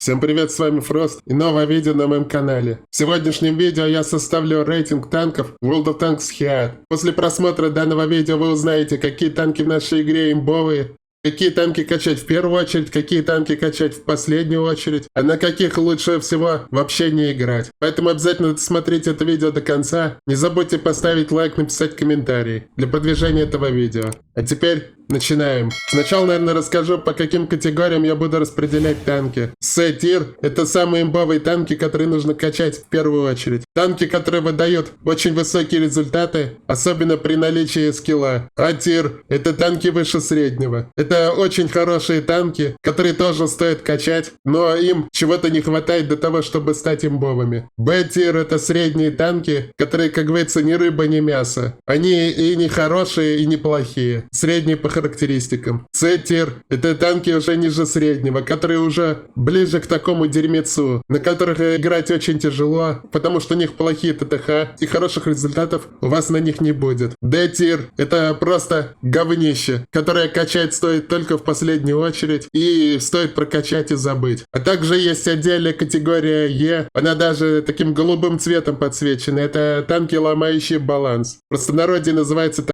Всем привет, с вами Фрост и новое видео на моем канале. В сегодняшнем видео я составлю рейтинг танков World of Tanks Heat. После просмотра данного видео вы узнаете, какие танки в нашей игре имбовые, какие танки качать в первую очередь, какие танки качать в последнюю очередь, а на каких лучше всего вообще не играть. Поэтому обязательно досмотрите это видео до конца. Не забудьте поставить лайк, написать комментарий для продвижения этого видео. А теперь начинаем. Сначала, наверное, расскажу, по каким категориям я буду распределять танки. С-тир – это самые имбовые танки, которые нужно качать в первую очередь. Танки, которые выдают очень высокие результаты, особенно при наличии скилла. А-тир – это танки выше среднего. Это очень хорошие танки, которые тоже стоит качать, но им чего-то не хватает до того, чтобы стать имбовыми. Б-тир – это средние танки, которые, как говорится, ни рыба, ни мясо. Они и не хорошие, и не плохие. Средние по характеристикам. С-тир – это танки уже ниже среднего, которые уже ближе к такому дерьмецу, на которых играть очень тяжело, потому что у них плохие ТТХ, и хороших результатов у вас на них не будет. Д-тир – это просто говнище, которое качать стоит только в последнюю очередь, и стоит прокачать и забыть. А также есть отдельная категория Е, она даже таким голубым цветом подсвечена. Это танки, ломающие баланс. В простонародье называется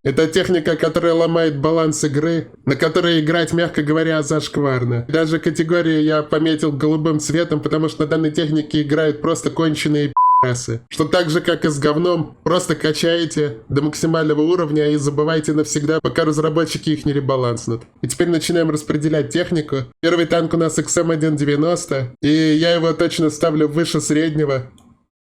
это техника, которая ломает баланс игры, на которой играть, мягко говоря, зашкварно. Даже категорию я пометил голубым цветом, потому что на данной технике играют просто конченые пи***сы. Что так же, как и с говном, просто качаете до максимального уровня и забывайте навсегда, пока разработчики их не ребаланснут. И теперь начинаем распределять технику. Первый танк у нас XM190, и я его точно ставлю выше среднего.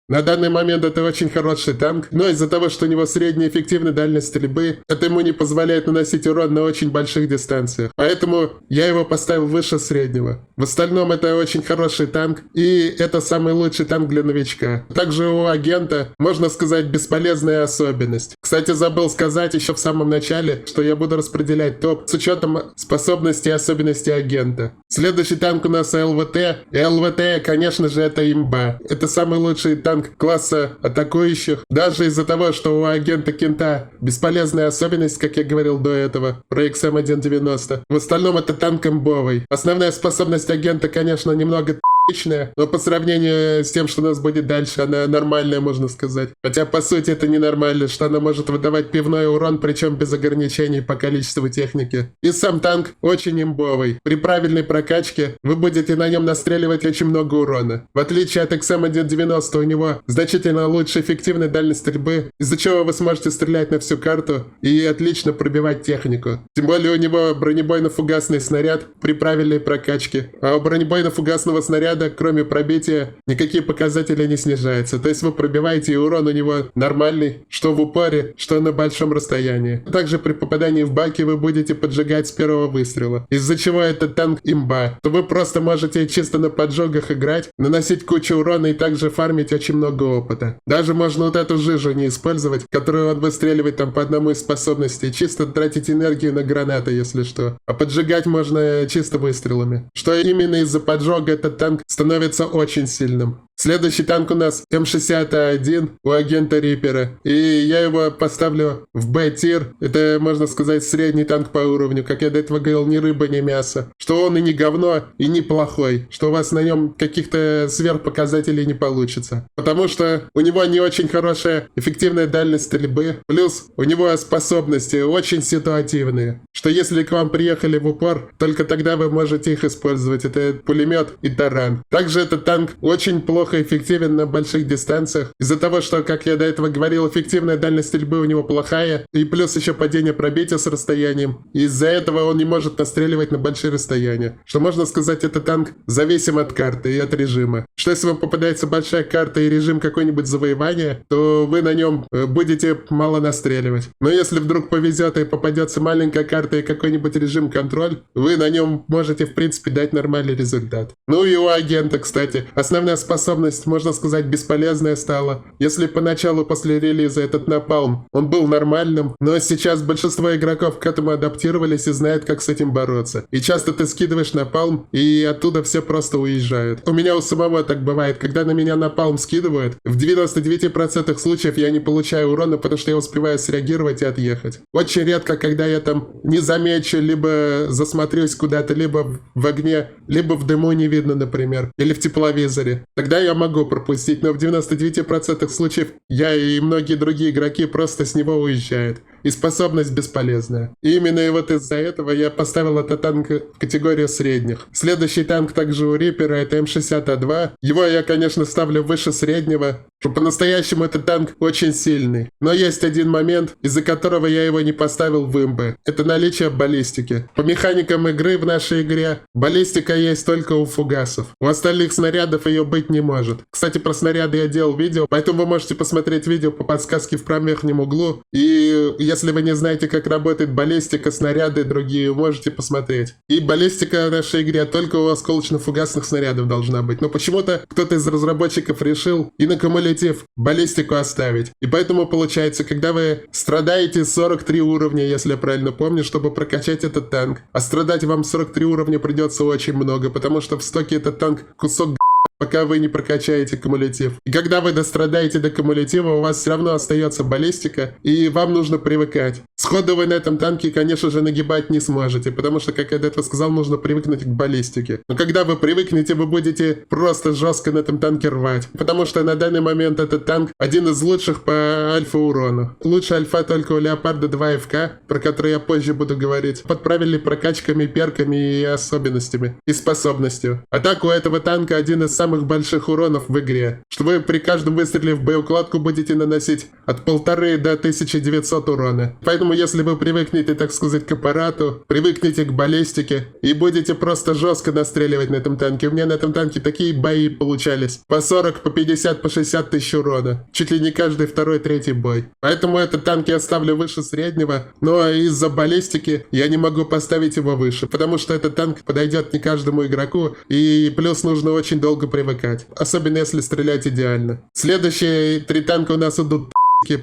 На данный момент это очень хороший танк, но из-за того, что у него средняя эффективная дальность стрельбы, это ему не позволяет наносить урон на очень больших дистанциях. Поэтому я его поставил выше среднего. В остальном это очень хороший танк, и это самый лучший танк для новичка. Также у агента, можно сказать, бесполезная особенность. Кстати, забыл сказать еще в самом начале, что я буду распределять топ с учетом способностей и особенностей агента. Следующий танк у нас ЛВТ. И ЛВТ, конечно же, это имба. Это самый лучший танк класса атакующих. Даже из-за того, что у агента Кента бесполезная особенность, как я говорил до этого, про XM190. В остальном это танк имбовый. Основная способность агента, конечно, немного т***чная, но по сравнению с тем, что у нас будет дальше, она нормальная, можно сказать. Хотя, по сути, это ненормально, что она может выдавать пивной урон, причем без ограничений по количеству техники. И сам танк очень имбовый. При правильной прокачке вы будете на нем настреливать очень много урона. В отличие от XM190, у него значительно лучше эффективная дальность стрельбы, из-за чего вы сможете стрелять на всю карту и отлично пробивать технику. Тем более у него бронебойно-фугасный снаряд при правильной прокачке. А у бронебойно-фугасного снаряда, кроме пробития, никакие показатели не снижаются. То есть вы пробиваете, и урон у него нормальный, что в упоре, что на большом расстоянии. Также при попадании в баки вы будете поджигать с первого выстрела. Из-за чего этот танк имба. То вы просто можете чисто на поджогах играть, наносить кучу урона и также фармить очень много опыта. Даже можно вот эту жижу не использовать, которую он выстреливает там по одному из способностей, чисто тратить энергию на гранаты, если что. А поджигать можно чисто выстрелами. Что именно из-за поджога этот танк становится очень сильным. Следующий танк у нас М61 у агента Риппера. И я его поставлю в Б-тир. Это, можно сказать, средний танк по уровню. Как я до этого говорил, ни рыба, ни мясо. Что он и не говно, и не плохой. Что у вас на нем каких-то сверхпоказателей не получится. Потому что у него не очень хорошая эффективная дальность стрельбы. Плюс у него способности очень ситуативные. Что если к вам приехали в упор, только тогда вы можете их использовать. Это пулемет и таран. Также этот танк очень плохо эффективен на больших дистанциях. Из-за того, что, как я до этого говорил, эффективная дальность стрельбы у него плохая. И плюс еще падение пробития с расстоянием. Из-за этого он не может настреливать на большие расстояния. Что можно сказать, этот танк зависим от карты и от режима. Что если вам попадается большая карта и режим какой-нибудь завоевания, то вы на нем будете мало настреливать. Но если вдруг повезет и попадется маленькая карта и какой-нибудь режим контроль, вы на нем можете в принципе дать нормальный результат. Ну и у агента, кстати, основная способность способность, можно сказать, бесполезная стала. Если поначалу после релиза этот напалм, он был нормальным, но сейчас большинство игроков к этому адаптировались и знают, как с этим бороться. И часто ты скидываешь напалм, и оттуда все просто уезжают. У меня у самого так бывает, когда на меня напалм скидывают, в 99% случаев я не получаю урона, потому что я успеваю среагировать и отъехать. Очень редко, когда я там не замечу, либо засмотрюсь куда-то, либо в огне, либо в дыму не видно, например, или в тепловизоре. Тогда я могу пропустить, но в 99% случаев я и многие другие игроки просто с него уезжают. И способность бесполезная. И именно вот из-за этого я поставил этот танк в категорию средних. Следующий танк также у Рипера, это М60А2. Его я, конечно, ставлю выше среднего. По-настоящему этот танк очень сильный. Но есть один момент, из-за которого я его не поставил в имбы. Это наличие баллистики. По механикам игры в нашей игре баллистика есть только у фугасов. У остальных снарядов ее быть не может. Кстати, про снаряды я делал видео, поэтому вы можете посмотреть видео по подсказке в правом верхнем углу. И если вы не знаете, как работает баллистика, снаряды и другие, можете посмотреть. И баллистика в нашей игре только у осколочно-фугасных снарядов должна быть. Но почему-то кто-то из разработчиков решил и на кумулятив баллистику оставить. И поэтому получается, когда вы страдаете 43 уровня, если я правильно помню, чтобы прокачать этот танк, а страдать вам 43 уровня придется очень много, потому что в стоке этот танк кусок пока вы не прокачаете кумулятив. И когда вы дострадаете до кумулятива, у вас все равно остается баллистика, и вам нужно привыкать. Сходу вы на этом танке, конечно же, нагибать не сможете, потому что, как я до этого сказал, нужно привыкнуть к баллистике. Но когда вы привыкнете, вы будете просто жестко на этом танке рвать. Потому что на данный момент этот танк один из лучших по альфа-урону. Лучше альфа только у Леопарда 2 ФК, про который я позже буду говорить. Подправили прокачками, перками и особенностями, и способностью. А так у этого танка один из самых больших уронов в игре, что вы при каждом выстреле в боеукладку будете наносить от 1500 до 1900 урона. Поэтому если вы привыкнете, так сказать, к аппарату, привыкнете к баллистике и будете просто жестко настреливать на этом танке. У меня на этом танке такие бои получались. По 40, по 50, по 60 тысяч урона. Чуть ли не каждый второй, третий бой. Поэтому этот танк я ставлю выше среднего, но из-за баллистики я не могу поставить его выше, потому что этот танк подойдет не каждому игроку, и плюс нужно очень долго привыкать. Особенно если стрелять идеально. Следующие 3 танка у нас идут,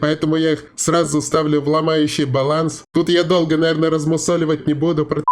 поэтому я их сразу ставлю в ломающий баланс. Тут я долго, наверное, размусоливать не буду. Про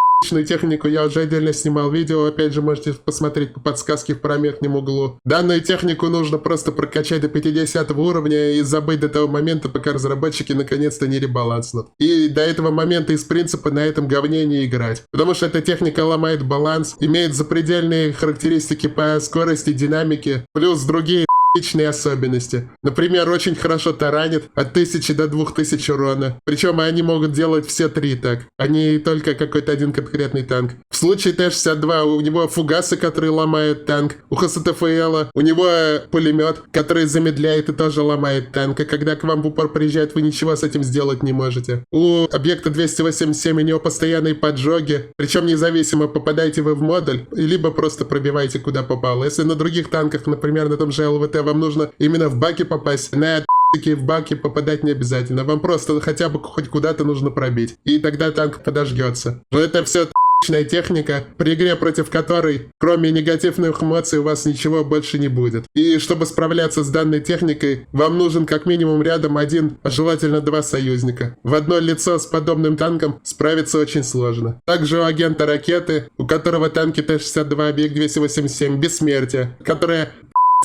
технику я уже отдельно снимал видео. Опять же, можете посмотреть по подсказке в правом верхнем углу. Данную технику нужно просто прокачать до 50 уровня и забыть до того момента, пока разработчики наконец-то не ребаланснут. И до этого момента из принципа на этом говне не играть. Потому что эта техника ломает баланс, имеет запредельные характеристики по скорости, динамике, плюс другие личные особенности. Например, очень хорошо таранит от 1000 до 2000 урона. Причем они могут делать все 3 так, а не только какой-то один конкретный танк. В случае Т-62 у него фугасы, которые ломают танк. У ХСТФЛ у него пулемет, который замедляет и тоже ломает танк. А когда к вам в упор приезжает, вы ничего с этим сделать не можете. У объекта 287 у него постоянные поджоги. Причем независимо, попадаете вы в модуль, либо просто пробиваете куда попало. Если на других танках, например, на том же ЛВТ, вам нужно именно в баки попасть. На такие в баки попадать не обязательно. Вам просто хотя бы хоть куда-то нужно пробить. И тогда танк подожгется. Но это все техника, при игре против которой, кроме негативных эмоций, у вас ничего больше не будет. И чтобы справляться с данной техникой, вам нужен как минимум рядом 1, а желательно 2 союзника. В одно лицо с подобным танком справиться очень сложно. Также у агента ракеты, у которого танки Т-62, объект 287, бессмертие, которая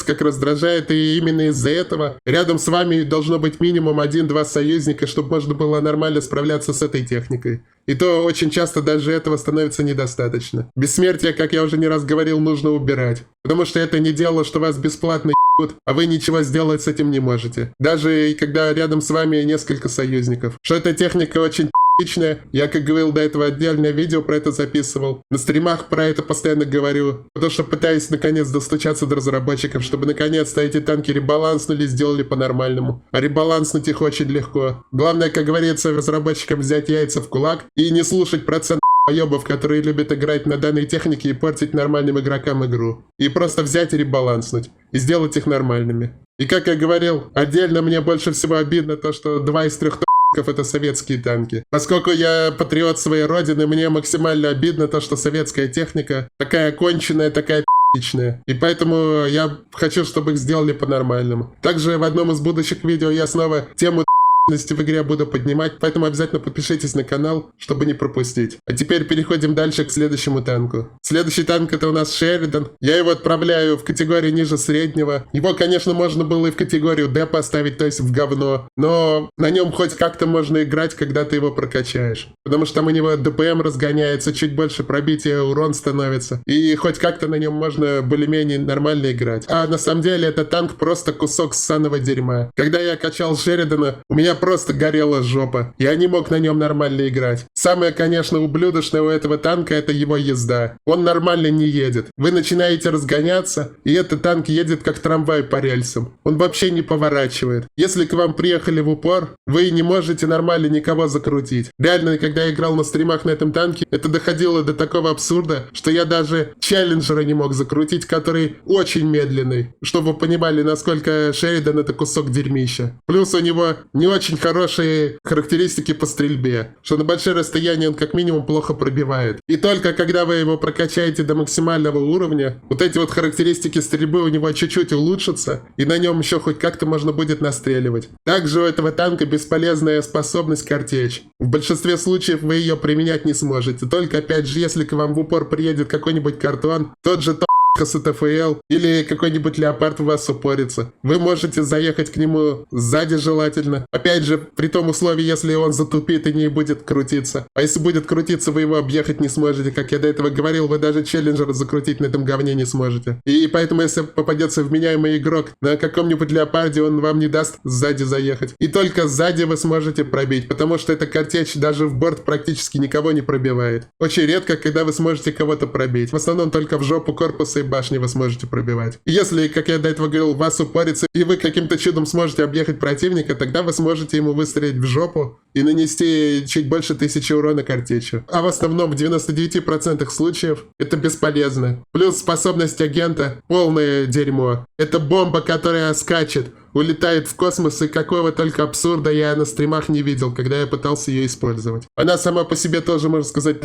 как раздражает, и именно из-за этого рядом с вами должно быть минимум 1-2 союзника, чтобы можно было нормально справляться с этой техникой. И то очень часто даже этого становится недостаточно. Бессмертие, как я уже не раз говорил, нужно убирать. Потому что это не дело, что вас бесплатно ебут, а вы ничего сделать с этим не можете. Даже когда рядом с вами несколько союзников. Что эта техника очень личная. Я, как говорил до этого, отдельное видео про это записывал. На стримах про это постоянно говорю. Потому что пытаюсь наконец достучаться до разработчиков, чтобы наконец-то эти танки ребаланснули, сделали по-нормальному. А ребаланснуть их очень легко. Главное, как говорится, разработчикам взять яйца в кулак и не слушать процент поебов, которые любят играть на данной технике и портить нормальным игрокам игру. И просто взять и ребаланснуть. И сделать их нормальными. И как я говорил, отдельно мне больше всего обидно то, что 2 из 3 это советские танки. Поскольку я патриот своей родины, мне максимально обидно то, что советская техника такая конченая, такая отличные. И поэтому я хочу, чтобы их сделали по-нормальному. Также в одном из будущих видео я снова тему в игре буду поднимать, поэтому обязательно подпишитесь на канал, чтобы не пропустить. А теперь переходим дальше к следующему танку. Следующий танк это у нас Шеридан. Я его отправляю в категорию ниже среднего. Его, конечно, можно было и в категорию D поставить, то есть в говно. Но на нем хоть как-то можно играть, когда ты его прокачаешь. Потому что там у него ДПМ разгоняется, чуть больше пробития, урон становится. И хоть как-то на нем можно более-менее нормально играть. А на самом деле это танк просто кусок ссаного дерьма. Когда я качал Шеридана, у меня просто горела жопа. Я не мог на нем нормально играть. Самое, конечно, ублюдочное у этого танка это его езда. Он нормально не едет. Вы начинаете разгоняться, и этот танк едет как трамвай по рельсам. Он вообще не поворачивает. Если к вам приехали в упор, вы не можете нормально никого закрутить. Реально, когда я играл на стримах на этом танке, это доходило до такого абсурда, что я даже челленджера не мог закрутить, который очень медленный. Чтобы вы понимали, насколько Шеридан это кусок дерьмища. Плюс у него не очень хорошие характеристики по стрельбе, что на большое расстояние он как минимум плохо пробивает. И только когда вы его прокачаете до максимального уровня, вот эти вот характеристики стрельбы у него чуть-чуть улучшатся, и на нем еще хоть как-то можно будет настреливать. Также у этого танка бесполезная способность картечь. В большинстве случаев вы ее применять не сможете, только опять же, если к вам в упор приедет какой-нибудь картон, тот же с ТФЛ или какой-нибудь леопард в вас упорится. Вы можете заехать к нему сзади желательно. Опять же, при том условии, если он затупит и не будет крутиться. А если будет крутиться, вы его объехать не сможете. Как я до этого говорил, вы даже челленджера закрутить на этом говне не сможете. И поэтому, если попадется вменяемый игрок на каком-нибудь леопарде, он вам не даст сзади заехать. И только сзади вы сможете пробить, потому что эта картечь даже в борт практически никого не пробивает. Очень редко, когда вы сможете кого-то пробить. В основном только в жопу корпуса и башни вы сможете пробивать. Если, как я до этого говорил, вас упорится, и вы каким-то чудом сможете объехать противника, тогда вы сможете ему выстрелить в жопу и нанести чуть больше 1000 урона картечью. А в основном в 99% случаев это бесполезно. Плюс способность агента полное дерьмо. Это бомба, которая скачет, улетает в космос, и какого только абсурда я на стримах не видел, когда я пытался ее использовать. Она сама по себе тоже, можно сказать,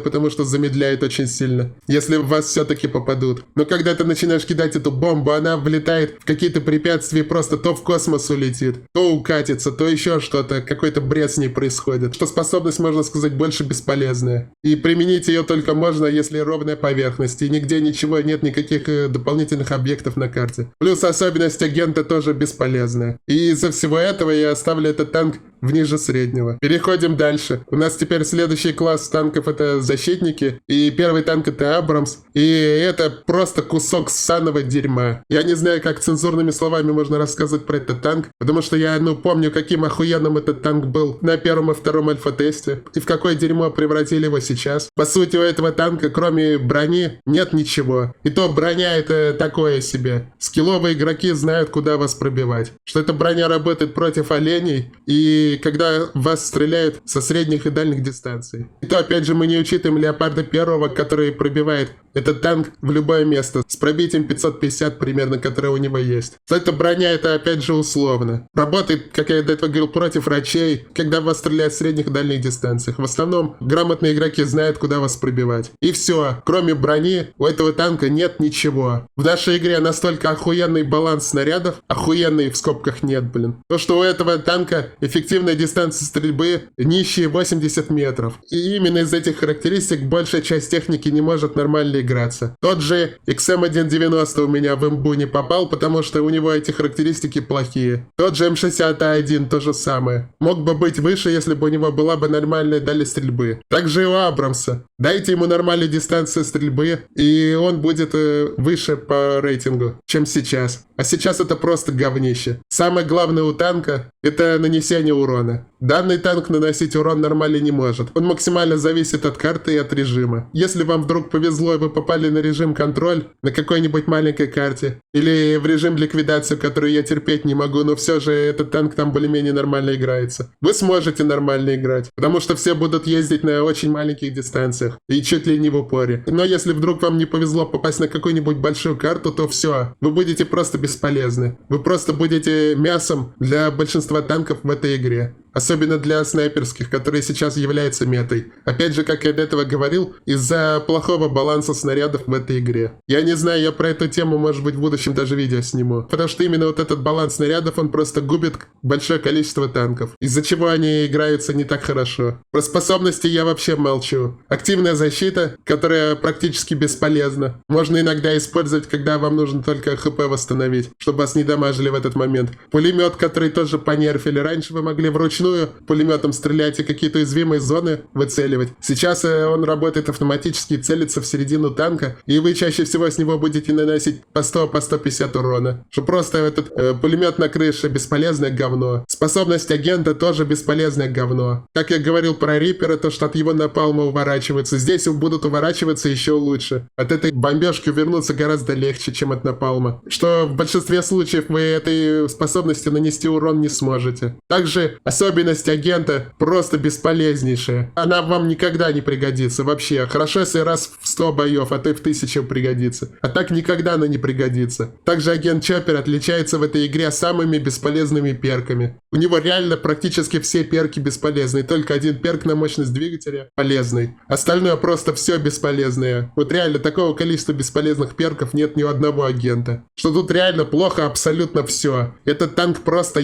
потому что замедляет очень сильно, если в вас все-таки попадут. Но когда ты начинаешь кидать эту бомбу, она влетает в какие-то препятствия, просто то в космос улетит, то укатится, то еще что-то, какой-то бред с ней происходит. Что способность, можно сказать, больше бесполезная. И применить ее только можно, если ровная поверхность, и нигде ничего нет, никаких дополнительных объектов на карте. Плюс особенность агента тоже бесполезная. И из-за всего этого я оставлю этот танк в ниже среднего. Переходим дальше. У нас теперь следующий класс танков это защитники. И первый танк это Абрамс. И это просто кусок ссаного дерьма. Я не знаю, как цензурными словами можно рассказывать про этот танк. Потому что я, помню, каким охуенным этот танк был на первом и втором альфа-тесте. И в какое дерьмо превратили его сейчас. По сути, у этого танка, кроме брони, нет ничего. И то броня это такое себе. Скилловые игроки знают, куда вас пробивать. Что эта броня работает против оленей. И когда вас стреляют со средних и дальних дистанций. И то, опять же, мы не учитываем Леопарда Первого, который пробивает этот танк в любое место, с пробитием 550 примерно, которое у него есть. Эта броня, это, опять же, условно. Работает, как я до этого говорил, против врачей, когда вас стреляют в средних и дальних дистанциях. В основном, грамотные игроки знают, куда вас пробивать. И все. Кроме брони, у этого танка нет ничего. В нашей игре настолько охуенный баланс снарядов, охуенный в скобках нет, блин. То, что у этого танка эффективная дистанция стрельбы нищие 80 метров. И именно из этих характеристик большая часть техники не может нормально играться. Тот же XM190 у меня в имбу не попал, потому что у него эти характеристики плохие. Тот же М60А1 то же самое. Мог бы быть выше, если бы у него была бы нормальная даль стрельбы. Также и у Абрамса. Дайте ему нормальную дистанцию стрельбы, и он будет выше по рейтингу, чем сейчас. А сейчас это просто говнище. Самое главное у танка — это нанесение урона. Данный танк наносить урон нормально не может. Он максимально зависит от карты и от режима. Если вам вдруг повезло и вы попали на режим контроль на какой-нибудь маленькой карте, или в режим ликвидации, который я терпеть не могу, но все же этот танк там более-менее нормально играется, вы сможете нормально играть, потому что все будут ездить на очень маленьких дистанциях и чуть ли не в упоре. Но если вдруг вам не повезло попасть на какую-нибудь большую карту, то все, вы будете просто бесполезны. Вы просто будете мясом для большинства танков в этой игре. особенно для снайперских, которые сейчас являются метой. Опять же, как я до этого говорил, из-за плохого баланса снарядов в этой игре. Я не знаю, я про эту тему, может быть, в будущем даже видео сниму. Потому что именно вот этот баланс снарядов, он просто губит большое количество танков, из-за чего они играются не так хорошо. Про способности я вообще молчу. Активная защита, которая практически бесполезна. Можно иногда использовать, когда вам нужно только ХП восстановить, чтобы вас не дамажили в этот момент. Пулемет, который тоже понерфили. Раньше вы могли вручную пулеметом стрелять и какие-то уязвимые зоны выцеливать. Сейчас он работает автоматически и целится в середину танка, и вы чаще всего с него будете наносить по 100, по 150 урона. Что просто этот пулемет на крыше бесполезное говно. Способность агента тоже бесполезное говно. Как я говорил про Риппера, то что от его напалма уворачиваются. Здесь будут уворачиваться еще лучше. От этой бомбежки увернуться гораздо легче, чем от напалма. Что в большинстве случаев вы этой способностью нанести урон не сможете. Также особенность агента просто бесполезнейшая. Она вам никогда не пригодится вообще. Хорошо, если раз в 100 боев, а то и в 1000 пригодится. А так никогда она не пригодится. Также агент Чоппер отличается в этой игре самыми бесполезными перками. У него реально практически все перки бесполезные. Только один перк на мощность двигателя полезный. Остальное просто все бесполезное. Вот реально такого количества бесполезных перков нет ни у одного агента. Что тут реально плохо абсолютно все. Этот танк просто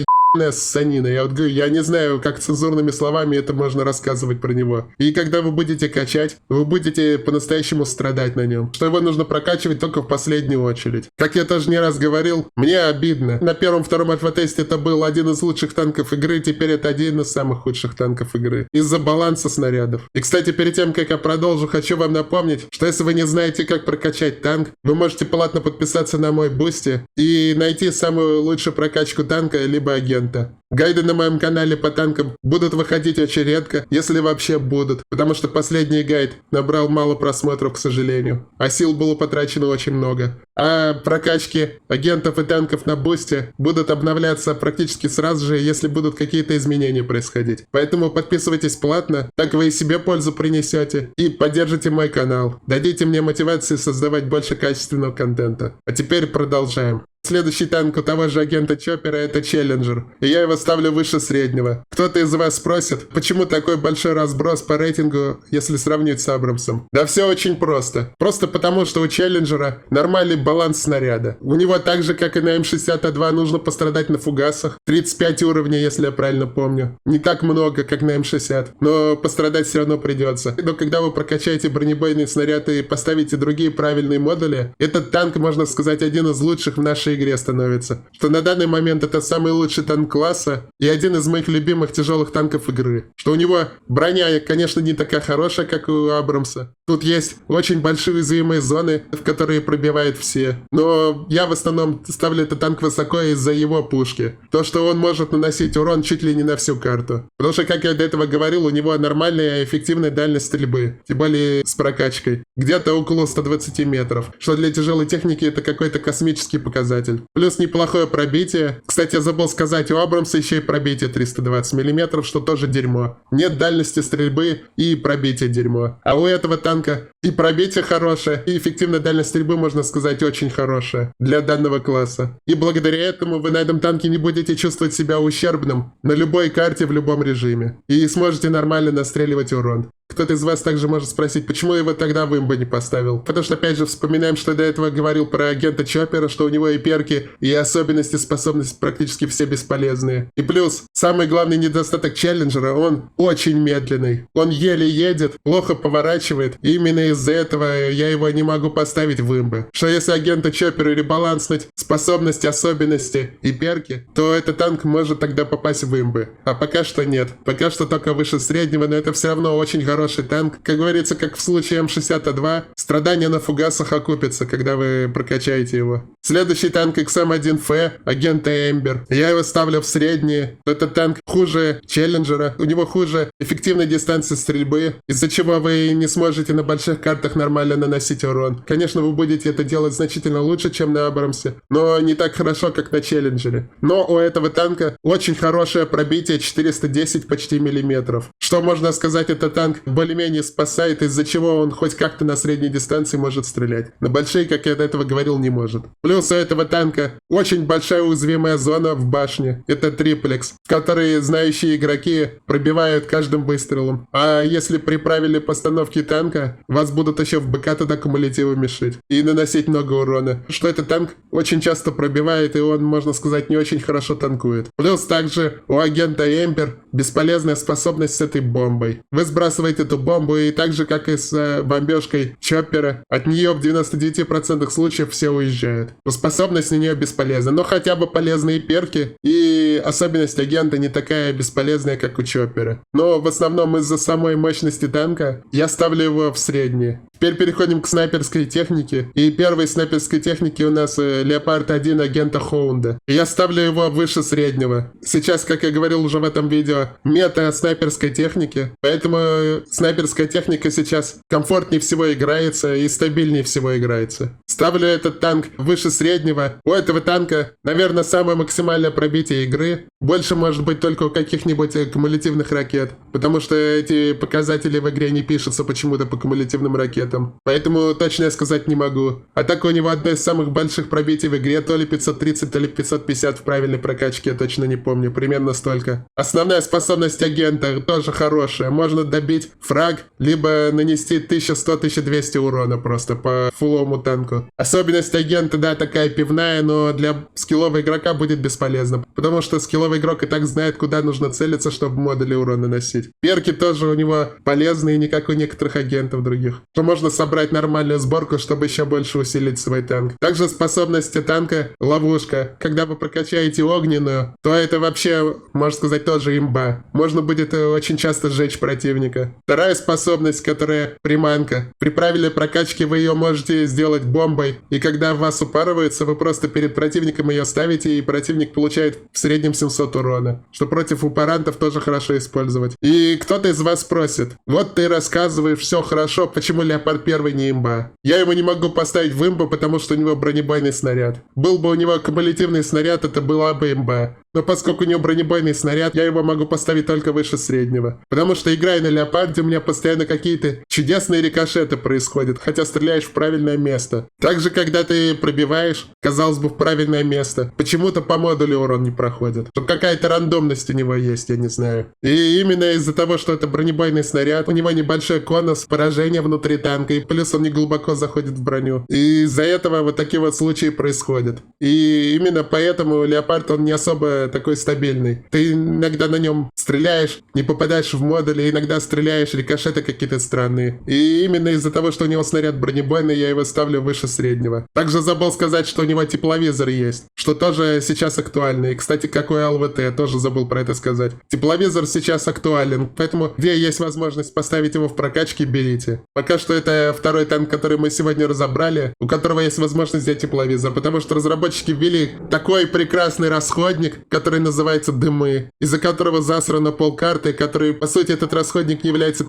ссанина. Я вот говорю, я не знаю, как цензурными словами это можно рассказывать про него. И когда вы будете качать, вы будете по-настоящему страдать на нем. Что его нужно прокачивать только в последнюю очередь. Как я тоже не раз говорил, мне обидно. На первом-втором альфа-тесте это был один из лучших танков игры, теперь это один из самых худших танков игры. Из-за баланса снарядов. И, кстати, перед тем, как я продолжу, хочу вам напомнить, что если вы не знаете, как прокачать танк, вы можете платно подписаться на мой бусти и найти самую лучшую прокачку танка, либо агента. Гайды на моем канале по танкам будут выходить очень редко, если вообще будут, потому что последний гайд набрал мало просмотров, к сожалению, а сил было потрачено очень много. А прокачки агентов и танков на бусте будут обновляться практически сразу же, если будут какие-то изменения происходить. Поэтому подписывайтесь платно, так вы и себе пользу принесете, и поддержите мой канал. Дадите мне мотивации создавать больше качественного контента. А теперь продолжаем. Следующий танк у того же агента Чоппера — это Челленджер, и я его ставлю выше среднего. Кто-то из вас спросит, почему такой большой разброс по рейтингу, если сравнить с Абрамсом? Да все очень просто. Просто потому, что у Челленджера нормальный баланс снаряда. У него так же, как и на М60А2, нужно пострадать на фугасах. 35 уровней, если я правильно помню. Не так много, как на М60, но пострадать все равно придется. Но когда вы прокачаете бронебойный снаряд и поставите другие правильные модули, этот танк, можно сказать, один из лучших в нашей игре становится. Что на данный момент это самый лучший танк класса и один из моих любимых тяжелых танков игры. Что у него броня, конечно, не такая хорошая, как у Абрамса. Тут есть очень большие уязвимые зоны, в которые пробивают все. Но я в основном ставлю этот танк высоко из-за его пушки. То, что он может наносить урон чуть ли не на всю карту. Потому что, как я до этого говорил, у него нормальная эффективная дальность стрельбы. Тем более с прокачкой. Где-то около 120 метров. Что для тяжелой техники это какой-то космический показатель. Плюс неплохое пробитие. Кстати, я забыл сказать, у Абрамса еще и пробитие 320 мм, что тоже дерьмо. Нет дальности стрельбы и пробитие дерьмо. А у этого танка и пробитие хорошее, и эффективная дальность стрельбы, можно сказать, очень хорошая для данного класса. И благодаря этому вы на этом танке не будете чувствовать себя ущербным на любой карте в любом режиме. И сможете нормально настреливать урон. Кто-то из вас также может спросить, почему я его тогда в имбо не поставил. Потому что, опять же, вспоминаем, что до этого говорил про агента Чоппера, что у него и перки, и особенности, способности практически все бесполезные. И плюс, самый главный недостаток Челленджера, он очень медленный. Он еле едет, плохо поворачивает, и именно из-за этого я его не могу поставить в имбы. Что если агента Чоппера ребаланснуть способности, особенности и перки, то этот танк может тогда попасть в имбы. А пока что нет. Пока что только выше среднего, но это все равно очень хороший танк. Как говорится, как в случае М60А2, страдания на фугасах окупятся, когда вы прокачаете его. Следующий танк XM1F, агента Эмбер. Я его ставлю в средние. Этот танк хуже Челленджера, у него хуже эффективной дистанции стрельбы, из-за чего вы не сможете на больших картах нормально наносить урон. Конечно, вы будете это делать значительно лучше, чем на Абрамсе, но не так хорошо, как на Челленджере. Но у этого танка очень хорошее пробитие 410 почти миллиметров. Что можно сказать, это танк более-менее спасает, из-за чего он хоть как-то на средней дистанции может стрелять. На большие, как я до этого говорил, не может. Плюс Плюс у этого танка очень большая уязвимая зона в башне. Это триплекс, в которой знающие игроки пробивают каждым выстрелом. А если при правильной постановке танка, вас будут еще в БК туда кумулятивами шить и наносить много урона. Что этот танк очень часто пробивает, и он, можно сказать, не очень хорошо танкует. Плюс также у агента Эмпер бесполезная способность с этой бомбой. Вы сбрасываете эту бомбу, и так же, как и с бомбежкой Чоппера, от нее в 99% случаев все уезжают. Способность на нее бесполезна, но хотя бы полезные перки, и особенность агента не такая бесполезная, как у Чоппера. Но в основном из-за самой мощности танка я ставлю его в средние. Теперь переходим к снайперской технике. И первой снайперской техники у нас Леопард 1 агента Хоунда. Я ставлю его выше среднего. Сейчас, как я говорил уже в этом видео, мета снайперской техники. Поэтому снайперская техника сейчас комфортнее всего играется и стабильнее всего играется. Ставлю этот танк выше среднего. У этого танка, наверное, самое максимальное пробитие игры. Больше может быть только у каких-нибудь кумулятивных ракет. Потому что эти показатели в игре не пишутся почему-то по кумулятивным ракетам. Поэтому точно я сказать не могу. А так у него одно из самых больших пробитий в игре, то ли 530, то ли 550 в правильной прокачке, я точно не помню, примерно столько. Основная способность агента тоже хорошая. Можно добить фраг, либо нанести 1100-1200 урона просто по фуловому танку. Особенность агента, да, такая пивная, но для скиллового игрока будет бесполезно. Потому что скилловый игрок и так знает, куда нужно целиться, чтобы модули урона носить. Перки тоже у него полезные, не как у некоторых агентов других. Что можно собрать нормальную сборку, чтобы еще больше усилить свой танк. Также способность танка — ловушка. Когда вы прокачаете огненную, то это вообще, можно сказать, тоже имба. Можно будет очень часто сжечь противника. Вторая способность, которая приманка. При правильной прокачке вы ее можете сделать бомбой, и когда вас упарывается, вы просто перед противником ее ставите, и противник получает в среднем 700 урона. Что против упарантов тоже хорошо использовать. И кто-то из вас спросит: вот ты рассказываешь, все хорошо, почему Леопард 1 не имба? Я его не могу поставить в имбу, потому что у него бронебойный снаряд. Был бы у него кумулятивный снаряд, это была бы имба. Но поскольку у него бронебойный снаряд, я его могу поставить только выше среднего. Потому что, играя на Леопарде, у меня постоянно какие-то чудесные рикошеты происходят, хотя стреляешь в правильное место. Также, когда ты пробиваешь, казалось бы, в правильное место, почему-то по модулю урон не проходит. Что какая-то рандомность у него есть, я не знаю. И именно из-за того, что это бронебойный снаряд, у него небольшой конус поражения внутри танка, и плюс он не глубоко заходит в броню. И из-за этого вот такие вот случаи происходят. И именно поэтому Леопард, он не особо такой стабильный. Ты иногда на нем стреляешь, не попадаешь в модули, иногда стреляешь, рикошеты какие-то странные. И именно из-за того, что у него снаряд бронебойный, я его ставлю выше среднего. Также забыл сказать, что у него тепловизор есть, что тоже сейчас актуально. И, кстати, какой ЛВТ, я тоже забыл про это сказать. Тепловизор сейчас актуален, поэтому где есть возможность поставить его в прокачке, берите. Пока что это второй танк, который мы сегодня разобрали, у которого есть возможность взять тепловизор, потому что разработчики ввели такой прекрасный расходник, который называется «Дымы», из-за которого засрано полкарты, который, по сути, этот расходник является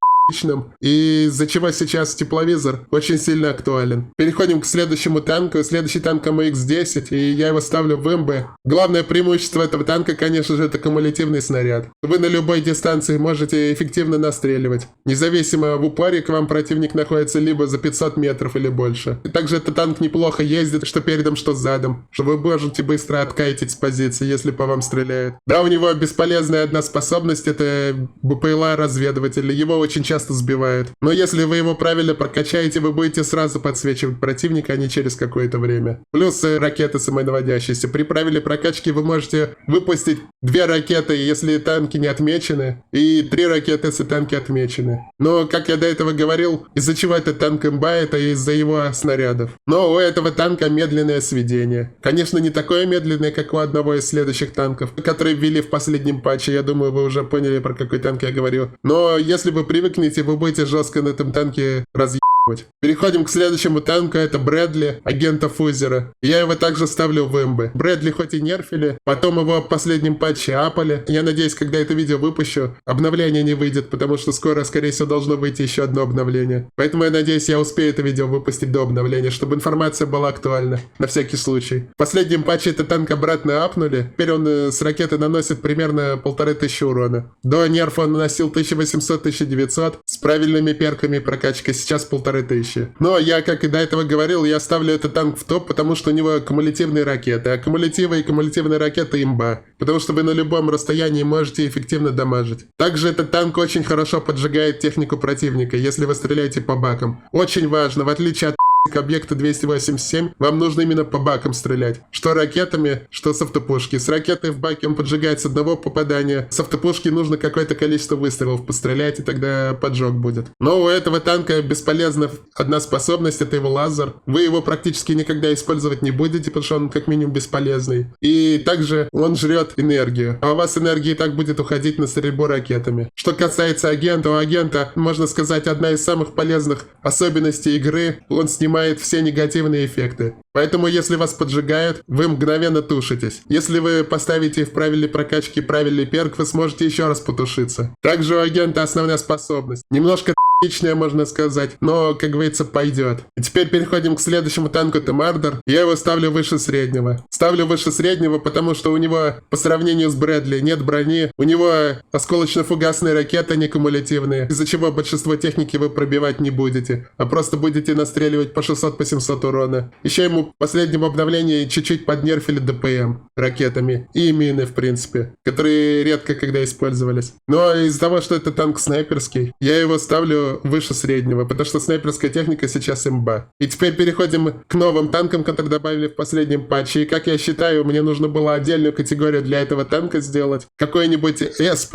и из-за чего сейчас тепловизор очень сильно актуален. Переходим к следующему танку. Следующий танк МХ-10, и я его ставлю в МБ. Главное преимущество этого танка, конечно же, это кумулятивный снаряд. Вы на любой дистанции можете эффективно настреливать. Независимо, в упоре к вам противник находится либо за 500 метров или больше. И также этот танк неплохо ездит, что передом, что задом, что вы можете быстро откайтить с позиции, если по вам стреляют. Да, у него бесполезная одна способность, это БПЛА-разведыватель. Его очень часто сбивают. Но если вы его правильно прокачаете, вы будете сразу подсвечивать противника, а не через какое-то время. Плюс ракеты самонаводящиеся. При правильной прокачке вы можете выпустить 2 ракеты, если танки не отмечены, и 3 ракеты, если танки отмечены. Но, как я до этого говорил, из-за чего этот танк имба, это из-за его снарядов. Но у этого танка медленное сведение. Конечно, не такое медленное, как у одного из следующих танков, которые ввели в последнем патче. Я думаю, вы уже поняли, про какой танк я говорю. Но если вы привыкнете, вы будете жестко на этом танке разъебывать. Переходим к следующему танку, это Брэдли, агента Фузера. Я его также ставлю в имбы. Брэдли хоть и нерфили, потом его в последнем патче апали. Я надеюсь, когда это видео выпущу, обновление не выйдет, потому что скоро, скорее всего, должно выйти еще одно обновление. Поэтому я надеюсь, я успею это видео выпустить до обновления, чтобы информация была актуальна, на всякий случай. В последнем патче этот танк обратно апнули. Теперь он с ракеты наносит примерно 1500 урона. До нерфа он наносил 1800-1900 с правильными перками прокачки. Сейчас 1500. 1500. Но я, как и до этого говорил, я ставлю этот танк в топ, потому что у него кумулятивные ракеты. А кумулятивы и кумулятивные ракеты имба. Потому что вы на любом расстоянии можете эффективно дамажить. Также этот танк очень хорошо поджигает технику противника, если вы стреляете по бакам. Очень важно, в отличие от к объекту 287, вам нужно именно по бакам стрелять. Что ракетами, что с автопушки. С ракетой в баке он поджигает с одного попадания. С автопушки нужно какое-то количество выстрелов пострелять, и тогда поджог будет. Но у этого танка бесполезна одна способность, это его лазер. Вы его практически никогда использовать не будете, потому что он как минимум бесполезный. И также он жрет энергию. А у вас энергии и так будет уходить на стрельбу ракетами. Что касается агента, у агента, можно сказать, одна из самых полезных особенностей игры. Он снимает все негативные эффекты. Поэтому, если вас поджигают, вы мгновенно тушитесь. Если вы поставите в правильной прокачке правильный перк, вы сможете еще раз потушиться. Также у агента основная способность. Немножко личная, можно сказать, но, как говорится, пойдет. И теперь переходим к следующему танку, это Мардер. Я его ставлю выше среднего. Ставлю выше среднего, потому что у него, по сравнению с Брэдли, нет брони. У него осколочно-фугасные ракеты, не кумулятивные, из-за чего большинство техники вы пробивать не будете, а просто будете настреливать по 600-700 урона. Еще ему в последнем обновлении чуть-чуть поднерфили ДПМ ракетами и мины, в принципе, которые редко когда использовались. Но из-за того, что это танк снайперский, я его ставлю выше среднего, потому что снайперская техника сейчас имба. И теперь переходим к новым танкам, которые добавили в последнем патче. И как я считаю, мне нужно было отдельную категорию для этого танка сделать. Какой-нибудь S+,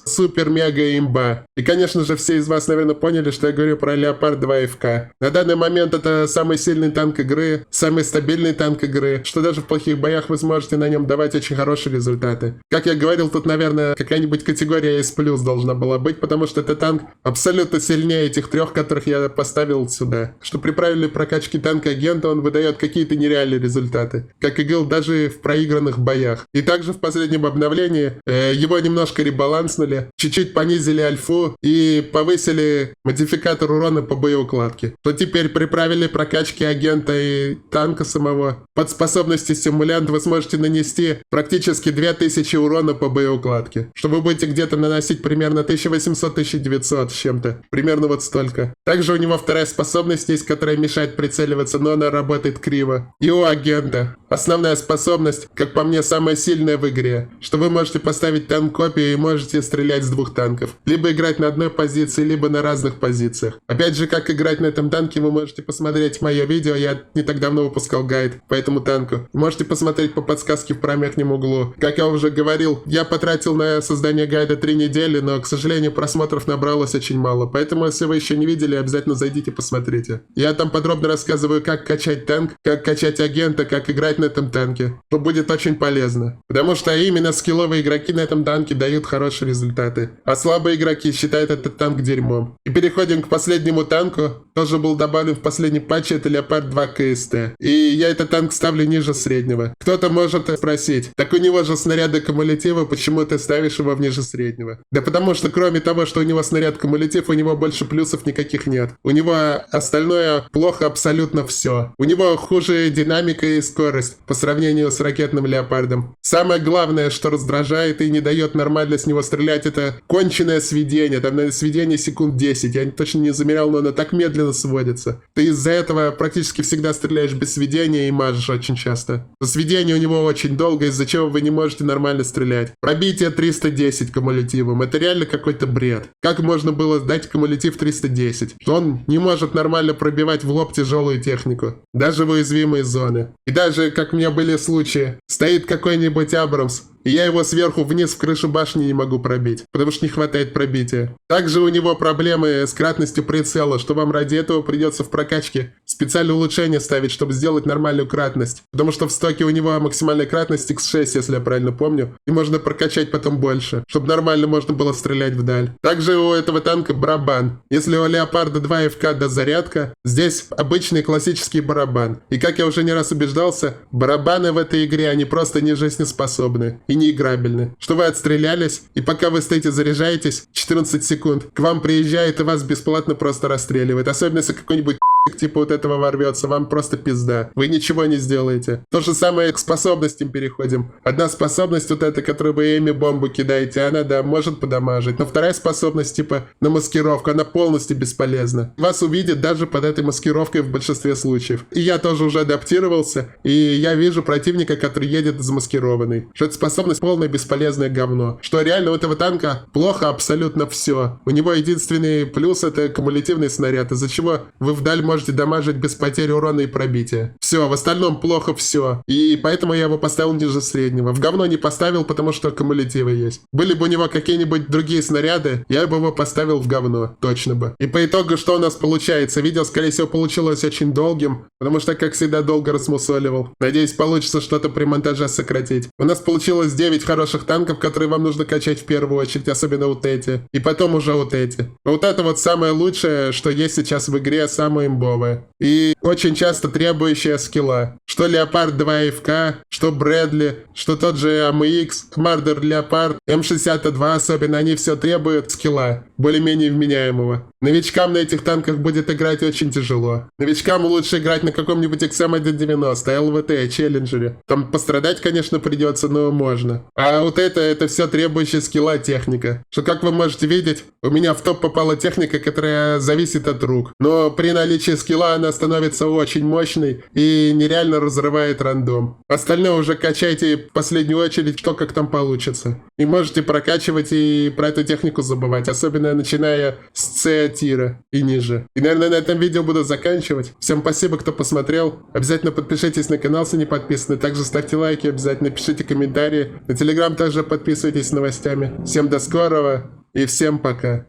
супер-мега-имба. И, конечно же, все из вас, наверное, поняли, что я говорю про Леопард 2 FK. На данный момент это самый сильный танк игры, самый стабильный танк игры, что даже в плохих боях вы сможете на нем давать очень хорошие результаты. Как я говорил, тут, наверное, какая-нибудь категория S+, должна была быть, потому что это танк абсолютно сильнее этих трех, которых я поставил сюда. Что при правильной прокачке танка агента он выдает какие-то нереальные результаты. Как и говорил, даже в проигранных боях. И также в последнем обновлении его немножко ребаланснули, чуть-чуть понизили альфу и повысили модификатор урона по боеукладке. Что теперь при правильной прокачке агента и танка самого под способности стимулянт вы сможете нанести практически 2000 урона по боеукладке. Что вы будете где-то наносить примерно 1800-1900 с чем-то. Примерно вот столько. Также у него вторая способность есть, которая мешает прицеливаться, но она работает криво. И у агента основная способность, как по мне, самая сильная в игре, что вы можете поставить танк-копию и можете стрелять с двух танков. Либо играть на одной позиции, либо на разных позициях. Опять же, как играть на этом танке, вы можете посмотреть мое видео, я не так давно выпускал гайд по этому танку. Можете посмотреть по подсказке в правом верхнем углу. Как я уже говорил, я потратил на создание гайда 3 недели, но, к сожалению, просмотров набралось очень мало. Поэтому, если вы еще не видели, обязательно зайдите, посмотрите. Я там подробно рассказываю, как качать танк, как качать агента, как играть на этом танке. Что будет очень полезно. Потому что именно скилловые игроки на этом танке дают хорошие результаты. А слабые игроки считают этот танк дерьмом. И переходим к последнему танку. Тоже был добавлен в последнем патче, это Леопард 2 КСТ. И я этот танк ставлю ниже среднего. Кто-то может спросить, так у него же снаряды кумулятива, почему ты ставишь его ниже среднего? Да потому что кроме того, что у него снаряд кумулятив, у него больше плюсов никаких нет. У него остальное плохо абсолютно все. У него хуже динамика и скорость по сравнению с ракетным Леопардом. Самое главное, что раздражает и не дает нормально с него стрелять, это конченное сведение. Там, наверное, сведение секунд 10. Я точно не замерял, но оно так медленно сводится. Ты из-за этого практически всегда стреляешь без сведения и мажешь очень часто. Сведение у него очень долго, из-за чего вы не можете нормально стрелять. Пробитие 310 кумулятивом. Это реально какой-то бред. Как можно было дать кумулятив 310? Что он не может нормально пробивать в лоб тяжелую технику. Даже в уязвимые зоны. И даже, как у меня были случаи, стоит какой-нибудь Абрамс, и я его сверху вниз в крышу башни не могу пробить, потому что не хватает пробития. Также у него проблемы с кратностью прицела, что вам ради этого придется в прокачке специальное улучшение ставить, чтобы сделать нормальную кратность. Потому что в стоке у него максимальная кратность x6, если я правильно помню, и можно прокачать потом больше, чтобы нормально можно было стрелять вдаль. Также у этого танка барабан. Если у Леопарда 2 FK дозарядка, здесь обычный классический барабан. И как я уже не раз убеждался, барабаны в этой игре, они просто не жизнеспособны и неиграбельны. Что вы отстрелялись, и пока вы стоите заряжаетесь, 14 секунд, к вам приезжает и вас бесплатно просто расстреливает. Особенно если какой-нибудь типа вот этого ворвется, вам просто пизда. Вы ничего не сделаете. То же самое к способностям переходим. Одна способность вот эта, которую вы Эми бомбу кидаете, она, да, может подамажить. Но вторая способность, типа, на маскировку, она полностью бесполезна. Вас увидят даже под этой маскировкой в большинстве случаев. И я тоже уже адаптировался, и я вижу противника, который едет замаскированный. Что эта способность полное бесполезное говно. Что реально у этого танка плохо абсолютно все. У него единственный плюс — это кумулятивный снаряд, из-за чего вы вдаль можете дамажить без потери урона и пробития. Все, в остальном плохо все. И поэтому я его поставил ниже среднего. В говно не поставил, потому что кумулятивы есть. Были бы у него какие-нибудь другие снаряды, я бы его поставил в говно. Точно бы. И по итогу что у нас получается? Видео, скорее всего, получилось очень долгим, потому что, как всегда, долго размусоливал. Надеюсь, получится что-то при монтаже сократить. У нас получилось 9 хороших танков, которые вам нужно качать в первую очередь, особенно вот эти. И потом уже вот эти. Вот это вот самое лучшее, что есть сейчас в игре, самое имбовое. И очень часто требующее скилла. Что Леопард 2 FK, что Брэдли, что тот же АМХ, Мардер Леопард, М62 особенно, они все требуют скилла, более-менее вменяемого. Новичкам на этих танках будет играть очень тяжело. Новичкам лучше играть на каком-нибудь XM190, ЛВТ, Челленджере. Там пострадать, конечно, придется, но можно. А вот это все требующая скилла техника. Что, как вы можете видеть, у меня в топ попала техника, которая зависит от рук. Но при наличии скилла она становится очень мощной и нереально разрывает рандом. Остальное уже качайте в последнюю очередь, что как там получится. И можете прокачивать и про эту технику забывать, особенно начиная с С-тира и ниже. И, наверное, на этом видео буду заканчивать. Всем спасибо, кто посмотрел. Обязательно подпишитесь на канал, если не подписаны. Также ставьте лайки, обязательно пишите комментарии. На Телеграм также подписывайтесь с новостями. Всем до скорого и всем пока.